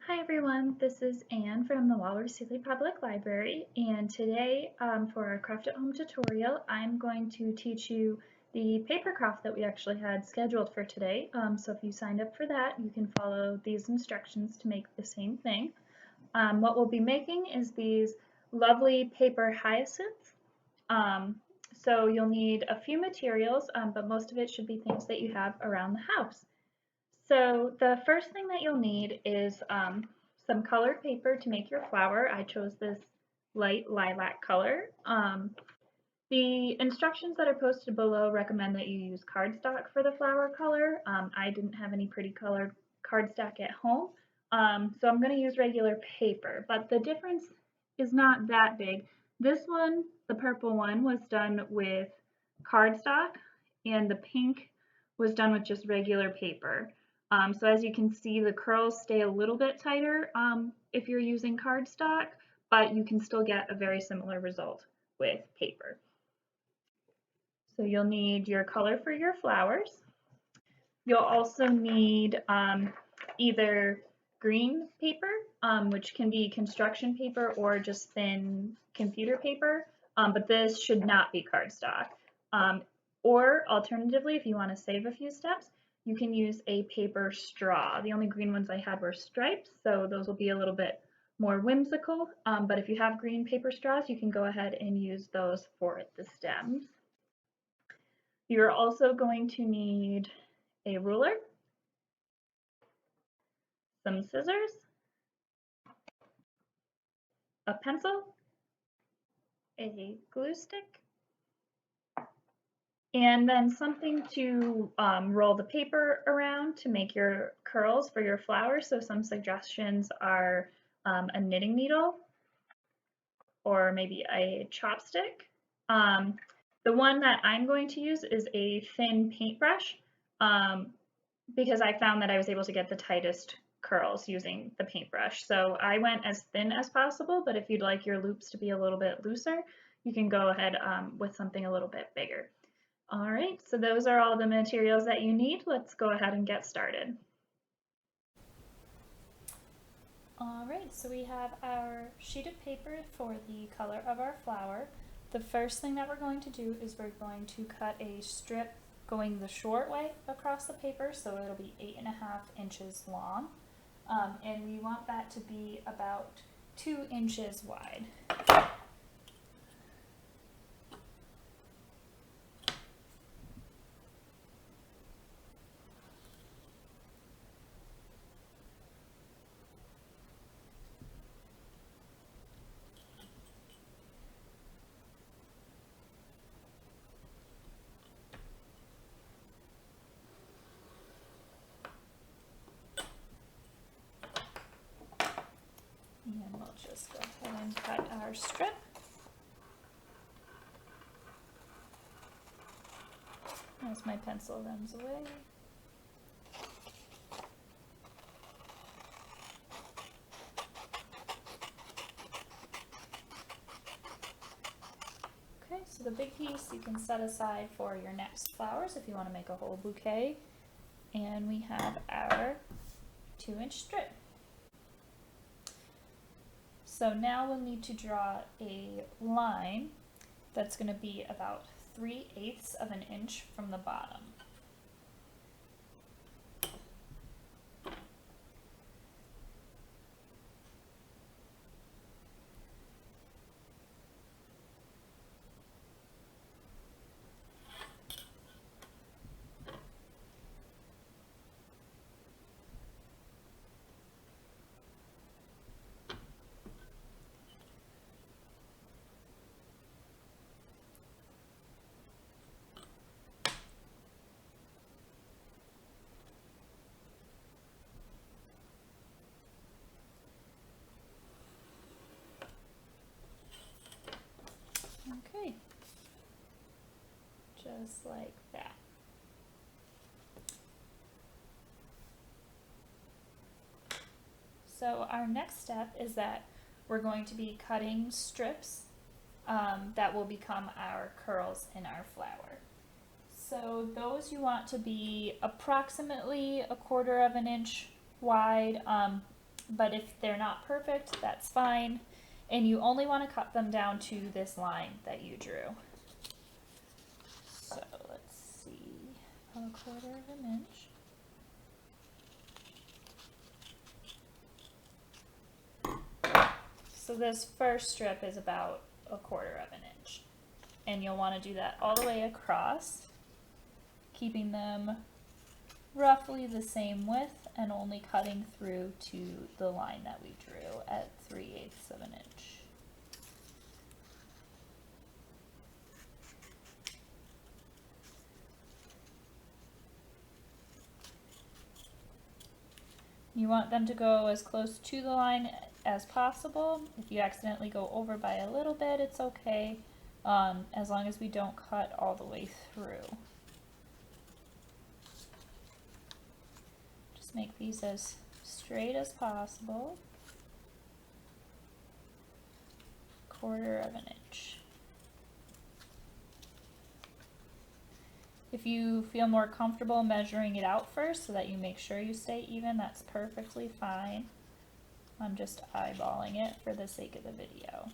Hi everyone, this is Anne from the Waller-Sealy Public Library, and today for our craft at home tutorial I'm going to teach you the paper craft that we actually had scheduled for today. So if you signed up for that, you can follow these instructions to make the same thing. What we'll be making is these lovely paper hyacinths. Um, so you'll need a few materials, but most of it should be things that you have around the house. So the first thing that you'll need is some colored paper to make your flower. I chose this light lilac color. The instructions that are posted below recommend that you use cardstock for the flower color. I didn't have any pretty colored cardstock at home, so I'm going to use regular paper, but the difference is not that big. This one, the purple one, was done with cardstock, and the pink was done with just regular paper. So as you can see, the curls stay a little bit tighter if you're using cardstock, but you can still get a very similar result with paper. So you'll need your color for your flowers. You'll also need either green paper, which can be construction paper or just thin computer paper, but this should not be cardstock. Or alternatively, if you want to save a few steps, you can use a paper straw. The only green ones I had were stripes, so those will be a little bit more whimsical, but if you have green paper straws, you can go ahead and use those for the stems. You're also going to need a ruler, some scissors, a pencil, a glue stick, and then something to roll the paper around to make your curls for your flowers. So some suggestions are a knitting needle or maybe a chopstick. The one that I'm going to use is a thin paintbrush because I found that I was able to get the tightest curls using the paintbrush. So I went as thin as possible, but if you'd like your loops to be a little bit looser, you can go ahead with something a little bit bigger. All right, so those are all the materials that you need. Let's go ahead and get started. All right, so we have our sheet of paper for the color of our flower. The first thing that we're going to do is we're going to cut a strip going the short way across the paper, so it'll be 8.5 inches long. And we want that to be about 2 inches wide. And we'll just go ahead and cut our strip. As my pencil runs away. Okay, so the big piece you can set aside for your next flowers if you want to make a whole bouquet. And we have our 2-inch strip. So now we'll need to draw a line that's going to be about 3/8 of an inch from the bottom. Okay, just like that. So our next step is that we're going to be cutting strips that will become our curls in our flower. So those you want to be approximately 1/4 of an inch wide. but if they're not perfect, that's fine. And you only want to cut them down to this line that you drew. So let's see, a 1/4 of an inch. So this first strip is about 1/4 of an inch. And you'll want to do that all the way across, keeping them roughly the same width and only cutting through to the line that we drew at 3/8 of an inch. You want them to go as close to the line as possible. If you accidentally go over by a little bit, it's okay, as long as we don't cut all the way through. Just make these as straight as possible. 1/4 of an inch. If you feel more comfortable measuring it out first so that you make sure you stay even, that's perfectly fine. I'm just eyeballing it for the sake of the video.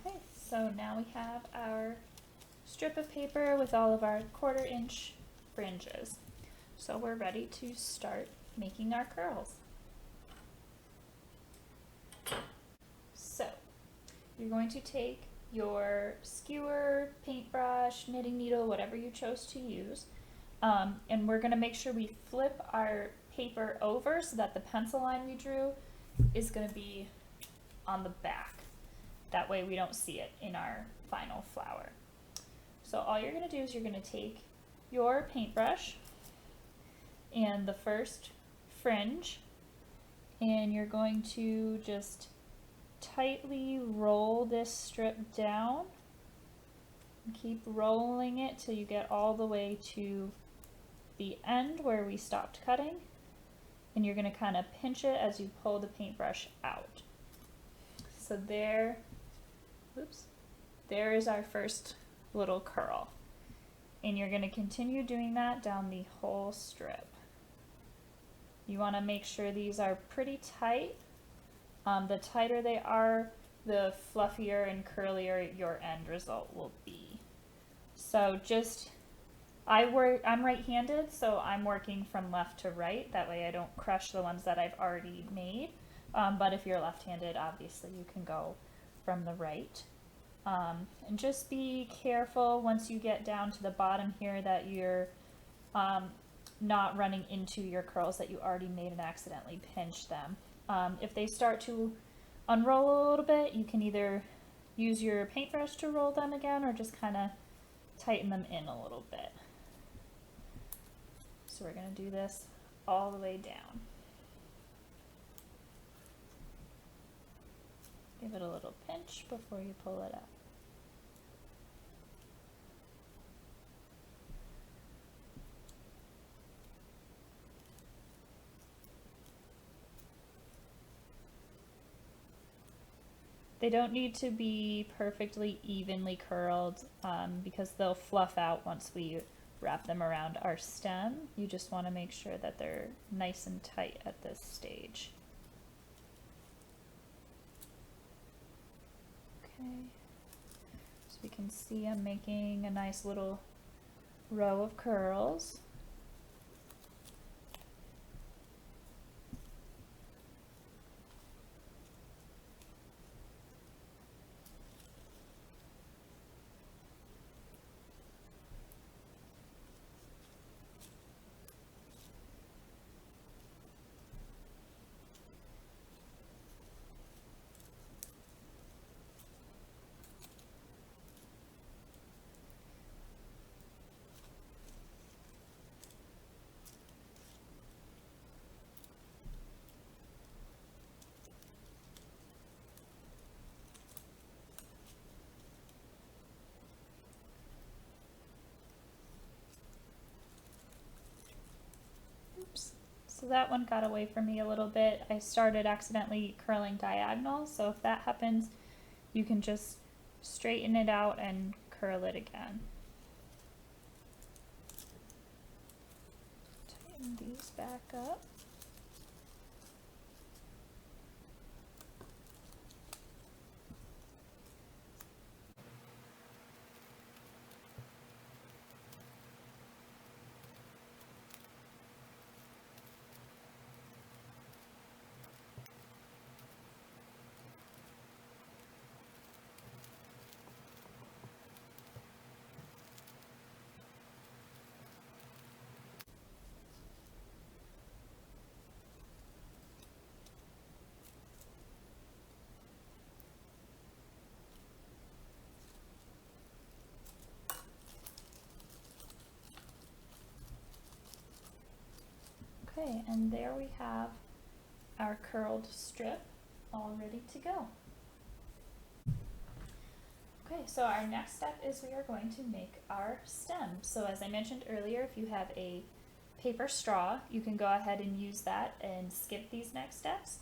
Okay, so now we have our strip of paper with all of our 1/4 inch fringes. So we're ready to start making our curls. So you're going to take your skewer, paintbrush, knitting needle, whatever you chose to use, and we're going to make sure we flip our paper over so that the pencil line we drew is going to be on the back. That way we don't see it in our final flower. So all you're going to do is you're going to take your paintbrush and the first fringe, and you're going to just tightly roll this strip down. Keep rolling it till you get all the way to the end where we stopped cutting, and you're going to kind of pinch it as you pull the paintbrush out. So there is our first little curl, and you're going to continue doing that down the whole strip. You want to make sure these are pretty tight. The tighter they are, the fluffier and curlier your end result will be. So I'm right-handed, so I'm working from left to right. That way I don't crush the ones that I've already made. But if you're left-handed, obviously you can go from the right. And just be careful once you get down to the bottom here that you're not running into your curls that you already made and accidentally pinch them. If they start to unroll a little bit, you can either use your paintbrush to roll them again or just kind of tighten them in a little bit. So we're going to do this all the way down. Give it a little pinch before you pull it up. They don't need to be perfectly evenly curled because they'll fluff out once we wrap them around our stem. You just want to make sure that they're nice and tight at this stage. Okay, so we can see I'm making a nice little row of curls. So that one got away from me a little bit. I started accidentally curling diagonal, so if that happens, you can just straighten it out and curl it again. Tighten these back up. Okay, and there we have our curled strip all ready to go. Okay, so our next step is we are going to make our stem. So as I mentioned earlier, if you have a paper straw, you can go ahead and use that and skip these next steps.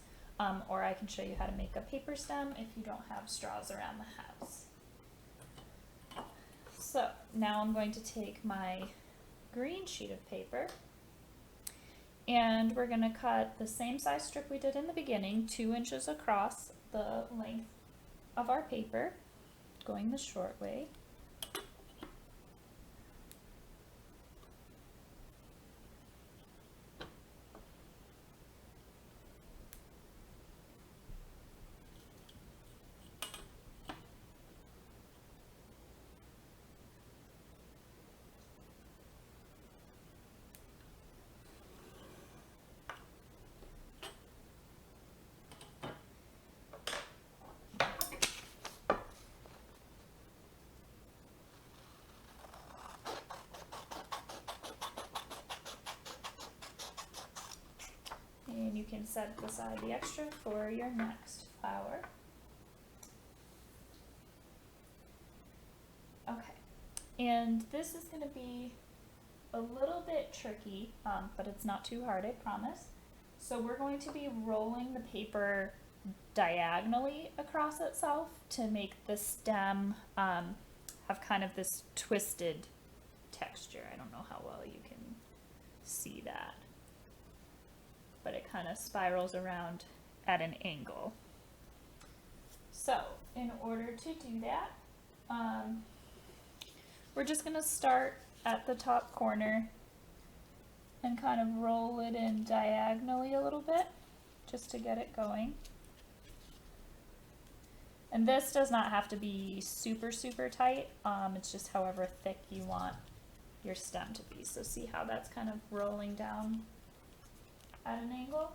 Or I can show you how to make a paper stem if you don't have straws around the house. So now I'm going to take my green sheet of paper, and we're going to cut the same size strip we did in the beginning, 2 inches across the length of our paper, going the short way. And you can set aside the extra for your next flower. Okay, and this is going to be a little bit tricky, but it's not too hard, I promise. So we're going to be rolling the paper diagonally across itself to make the stem have kind of this twisted texture. I don't know how well you can see that, but it kind of spirals around at an angle. So in order to do that, we're just going to start at the top corner and kind of roll it in diagonally a little bit just to get it going. And this does not have to be super, super tight. It's just however thick you want your stem to be. So see how that's kind of rolling down at an angle?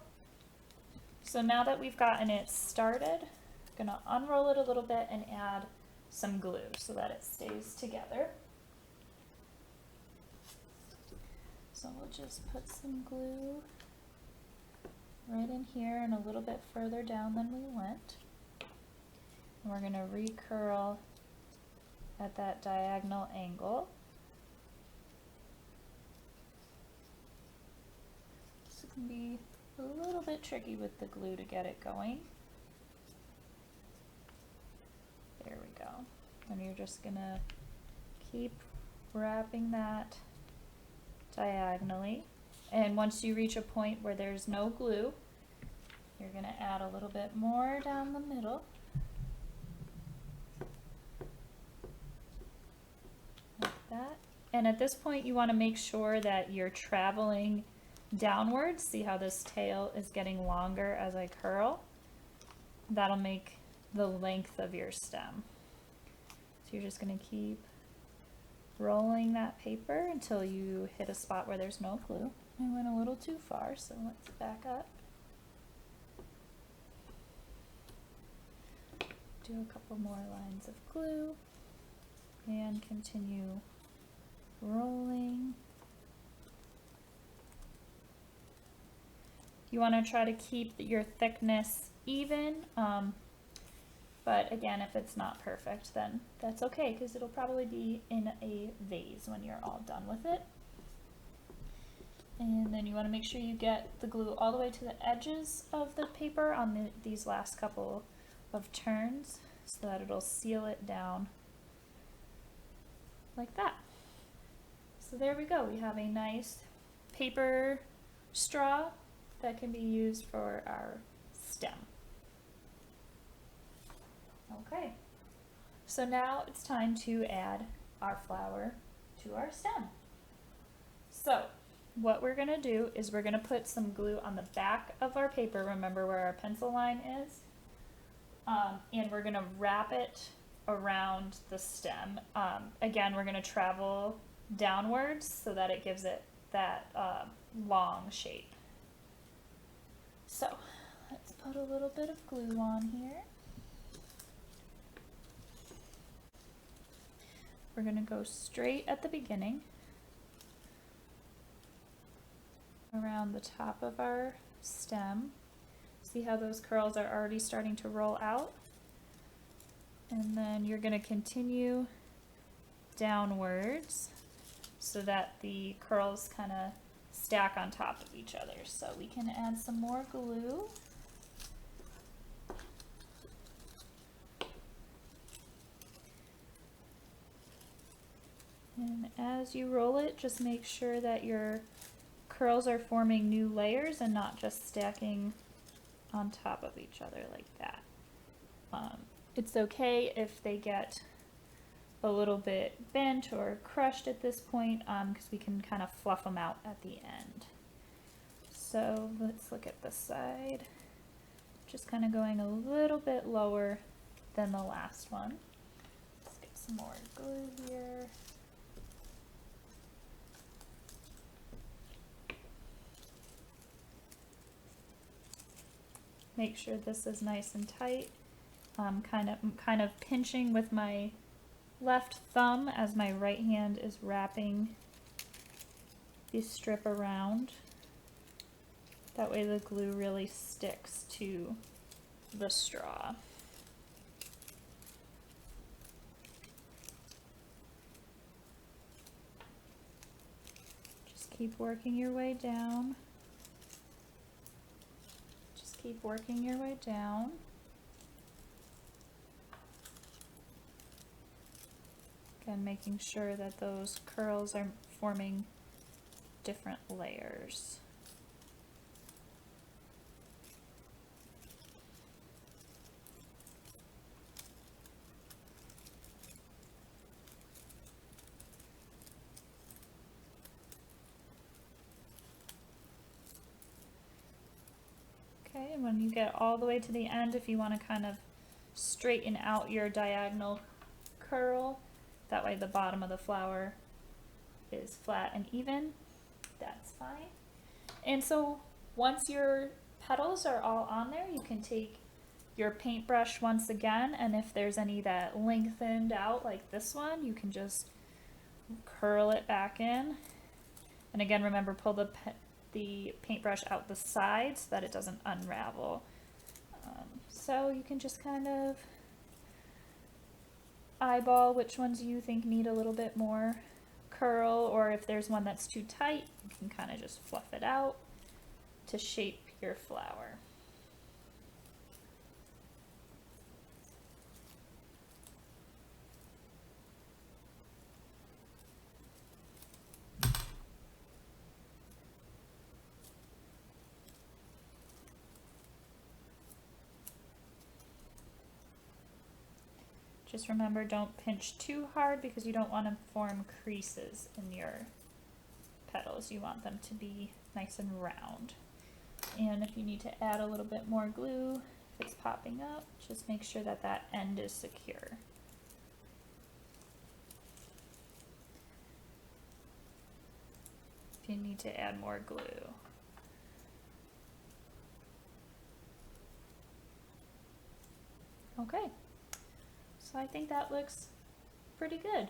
So now that we've gotten it started, I'm gonna unroll it a little bit and add some glue so that it stays together. So we'll just put some glue right in here and a little bit further down than we went. And we're gonna recurl at that diagonal angle. This can be a little bit tricky with the glue to get it going. There we go. And you're just gonna keep wrapping that diagonally. And once you reach a point where there's no glue, you're gonna add a little bit more down the middle. Like that. And at this point you wanna make sure that you're traveling downwards. See how this tail is getting longer as I curl? That'll make the length of your stem. So you're just going to keep rolling that paper until you hit a spot where there's no glue. I went a little too far, so let's back up. Do a couple more lines of glue and continue rolling. You want to try to keep your thickness even, but again, if it's not perfect, then that's okay, because it'll probably be in a vase when you're all done with it. And then you want to make sure you get the glue all the way to the edges of the paper on these last couple of turns so that it'll seal it down like that. So there we go. We have a nice paper straw that can be used for our stem. Okay, so now it's time to add our flower to our stem. So what we're going to do is we're going to put some glue on the back of our paper, remember where our pencil line is, and we're going to wrap it around the stem. Again, we're going to travel downwards so that it gives it that long shape. So let's put a little bit of glue on here. We're going to go straight at the beginning around the top of our stem. See how those curls are already starting to roll out? And then you're going to continue downwards so that the curls kind of stack on top of each other. So we can add some more glue. And as you roll it, just make sure that your curls are forming new layers and not just stacking on top of each other like that. It's okay if they get a little bit bent or crushed at this point because we can kind of fluff them out at the end. So let's look at the side. Just kind of going a little bit lower than the last one. Let's get some more glue here. Make sure this is nice and tight. I'm kind of pinching with my left thumb as my right hand is wrapping the strip around. That way the glue really sticks to the straw. Just keep working your way down. Keep working your way down. Again, making sure that those curls are forming different layers. Okay, and when you get all the way to the end, if you want to kind of straighten out your diagonal curl, that way the bottom of the flower is flat and even, that's fine. And so once your petals are all on there, you can take your paintbrush once again, and if there's any that lengthened out like this one, you can just curl it back in. And again, remember, pull the paintbrush out the side so that it doesn't unravel. So you can just kind of eyeball which ones you think need a little bit more curl, or if there's one that's too tight, you can kind of just fluff it out to shape your flower. Just remember, don't pinch too hard because you don't want to form creases in your petals. You want them to be nice and round. And if you need to add a little bit more glue, if it's popping up, just make sure that that end is secure. If you need to add more glue. Okay. So I think that looks pretty good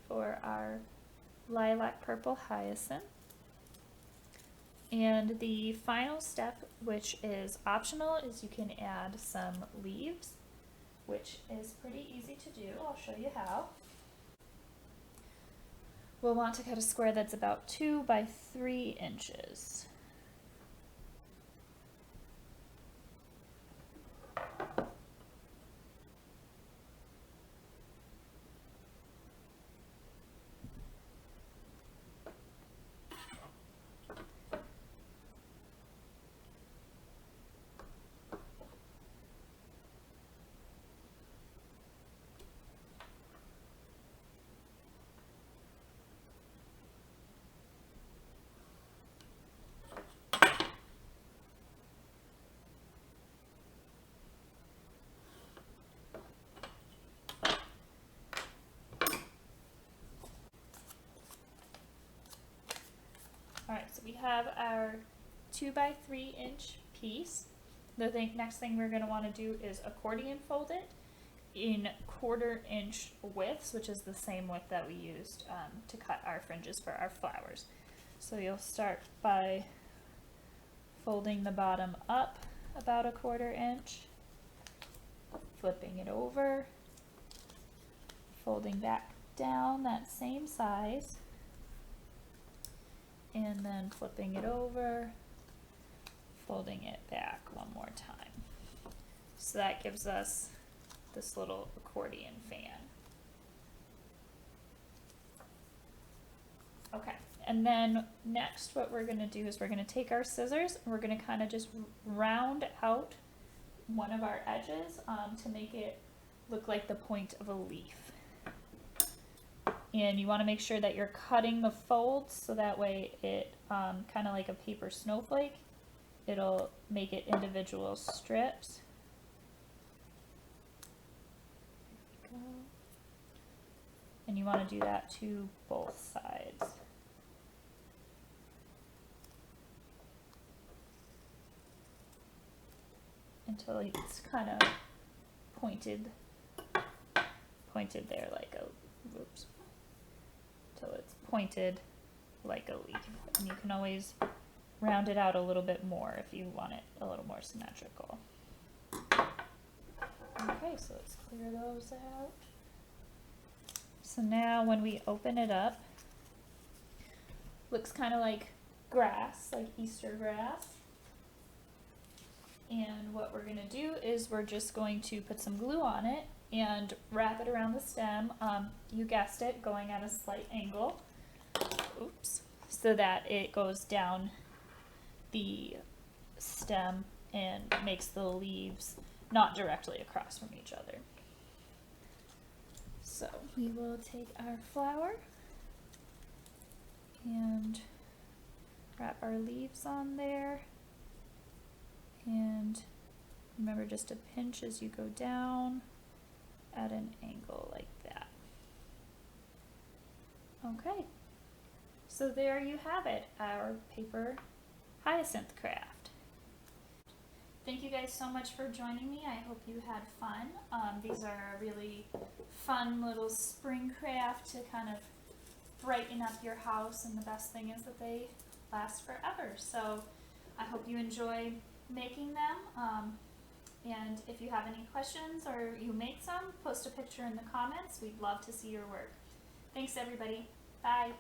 for our lilac purple hyacinth. And the final step, which is optional, is you can add some leaves, which is pretty easy to do. I'll show you how. we'll want to cut a square that's about 2 by 3 inches. Alright, so we have our 2 by 3 inch piece. The next thing we're going to want to do is accordion fold it in 1/4 inch widths, which is the same width that we used to cut our fringes for our flowers. So you'll start by folding the bottom up about 1/4 inch, flipping it over, folding back down that same size, and then flipping it over, folding it back one more time. So that gives us this little accordion fan. Okay, and then next what we're gonna do is we're gonna take our scissors and we're gonna kind of just round out one of our edges to make it look like the point of a leaf. And you want to make sure that you're cutting the folds so that way it, kind of like a paper snowflake, it'll make it individual strips. There we go. And you want to do that to both sides. Until it's kind of pointed there like a, oops. Until it's pointed like a leaf. And you can always round it out a little bit more if you want it a little more symmetrical. Okay, so let's clear those out. So now when we open it up, looks kind of like grass, like Easter grass. And what we're going to do is we're just going to put some glue on it and wrap it around the stem, you guessed it, going at a slight angle, oops, so that it goes down the stem and makes the leaves not directly across from each other. So we will take our flower and wrap our leaves on there, and remember just to pinch as you go down at an angle like that. Okay, so there you have it, our paper hyacinth craft. Thank you guys so much for joining me. I hope you had fun. These are a really fun little spring craft to kind of brighten up your house, and the best thing is that they last forever. So I hope you enjoy making them. And if you have any questions or you make some, post a picture in the comments. We'd love to see your work. Thanks everybody. Bye.